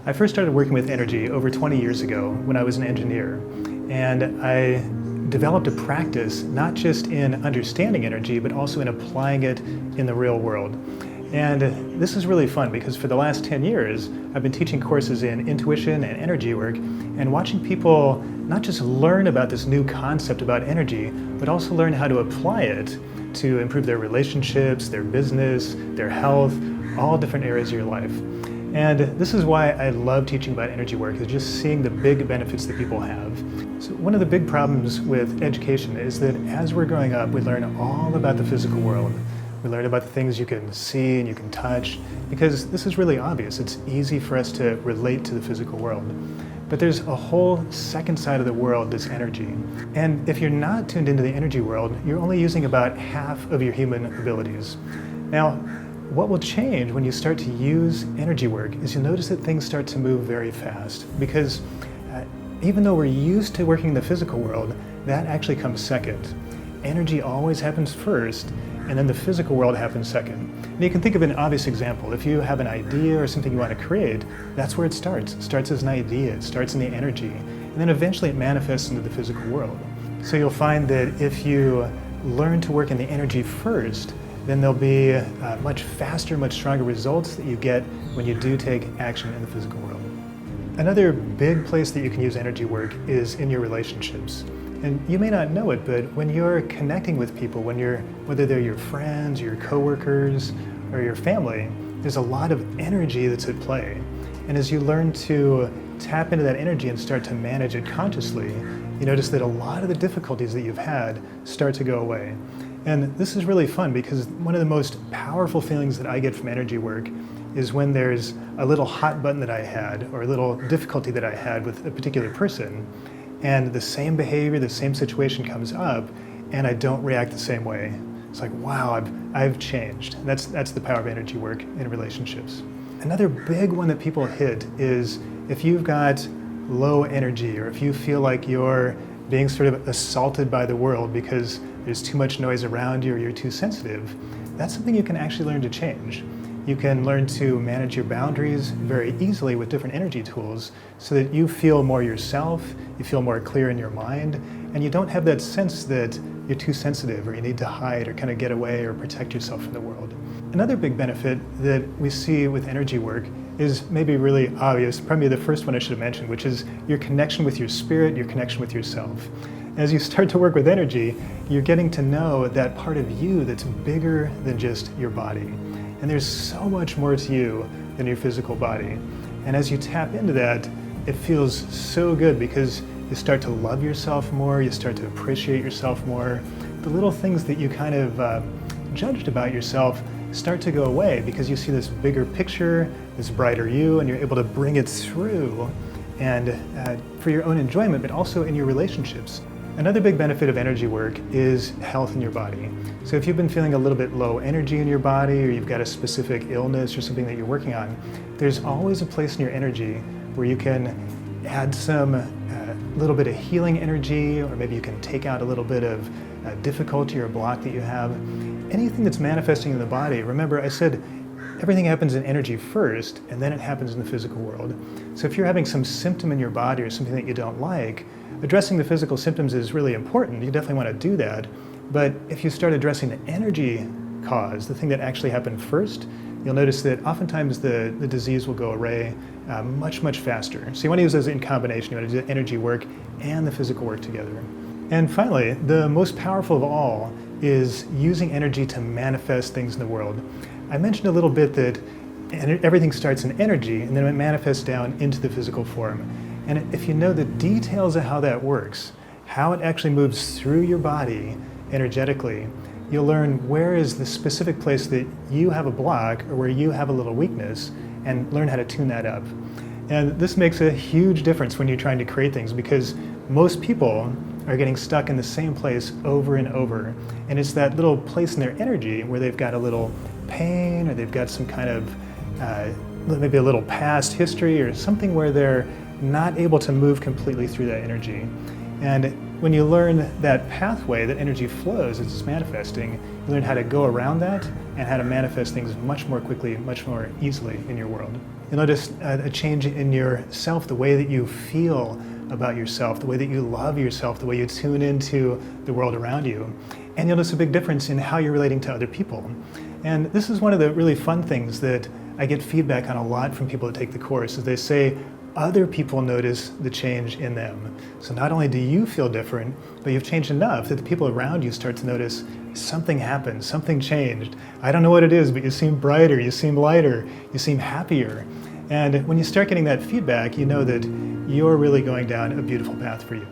I first started working with energy over 20 years ago when I was an engineer, and I developed a practice not just in understanding energy, but also in applying it in the real world. And this is really fun because for the last 10 years, I've been teaching courses in intuition and energy work and watching people not just learn about this new concept about energy, but also learn how to apply it to improve their relationships, their business, their health, all different areas of your life. And this is why I love teaching about energy work, is just seeing the big benefits that people have. So one of the big problems with education is that as we're growing up, we learn all about the physical world. We learn about the things you can see and you can touch, because this is really obvious. It's easy for us to relate to the physical world. But there's a whole second side of the world, this energy. And if you're not tuned into the energy world, you're only using about half of your human abilities. Now, what will change when you start to use energy work is you'll notice that things start to move very fast, because even though we're used to working in the physical world, that actually comes second. Energy always happens first, and then the physical world happens second. And you can think of an obvious example. If you have an idea or something you want to create, that's where it starts. It starts as an idea, it starts in the energy, and then eventually it manifests into the physical world. So you'll find that if you learn to work in the energy first, then there'll be much faster, much stronger results that you get when you do take action in the physical world. Another big place that you can use energy work is in your relationships. And you may not know it, but when you're connecting with people, whether they're your friends, your coworkers, or your family, there's a lot of energy that's at play. And as you learn to tap into that energy and start to manage it consciously, you notice that a lot of the difficulties that you've had start to go away. And this is really fun because one of the most powerful feelings that I get from energy work is when there's a little hot button that I had or a little difficulty that I had with a particular person, and the same behavior, the same situation comes up, and I don't react the same way. It's like, wow, I've changed. That's the power of energy work in relationships. Another big one that people hit is if you've got low energy, or if you feel like you're being sort of assaulted by the world because there's too much noise around you or you're too sensitive, that's something you can actually learn to change. You can learn to manage your boundaries very easily with different energy tools so that you feel more yourself, you feel more clear in your mind, and you don't have that sense that you're too sensitive or you need to hide or kind of get away or protect yourself from the world. Another big benefit that we see with energy work is maybe really obvious, probably the first one I should have mentioned, which is your connection with your spirit, your connection with yourself. As you start to work with energy, you're getting to know that part of you that's bigger than just your body. And there's so much more to you than your physical body. And as you tap into that, it feels so good because you start to love yourself more, you start to appreciate yourself more. The little things that you kind of judged about yourself start to go away because you see this bigger picture, this brighter you, and you're able to bring it through and for your own enjoyment, but also in your relationships. Another big benefit of energy work is health in your body. So if you've been feeling a little bit low energy in your body, or you've got a specific illness or something that you're working on, there's always a place in your energy where you can add some little bit of healing energy, or maybe you can take out a little bit of difficulty or block that you have. Anything that's manifesting in the body, remember I said everything happens in energy first, and then it happens in the physical world. So if you're having some symptom in your body or something that you don't like, addressing the physical symptoms is really important. You definitely want to do that. But if you start addressing the energy cause, the thing that actually happened first, you'll notice that oftentimes the disease will go away much, much faster. So you want to use those in combination. You want to do the energy work and the physical work together. And finally, the most powerful of all is using energy to manifest things in the world. I mentioned a little bit that everything starts in energy and then it manifests down into the physical form. And if you know the details of how that works, how it actually moves through your body energetically, you'll learn where is the specific place that you have a block or where you have a little weakness, and learn how to tune that up. And this makes a huge difference when you're trying to create things, because most people are getting stuck in the same place over and over. And it's that little place in their energy where they've got a little pain, or they've got some kind of maybe a little past history or something where they're not able to move completely through that energy. And when you learn that pathway, that energy flows as it's manifesting, you learn how to go around that and how to manifest things much more quickly, much more easily in your world. You'll notice a change in yourself, the way that you feel about yourself, the way that you love yourself, the way you tune into the world around you. And you'll notice a big difference in how you're relating to other people. And this is one of the really fun things that I get feedback on a lot from people that take the course, is they say other people notice the change in them. So not only do you feel different, but you've changed enough that the people around you start to notice something happened, something changed. I don't know what it is, but you seem brighter, you seem lighter, you seem happier. And when you start getting that feedback, you know that you're really going down a beautiful path for you.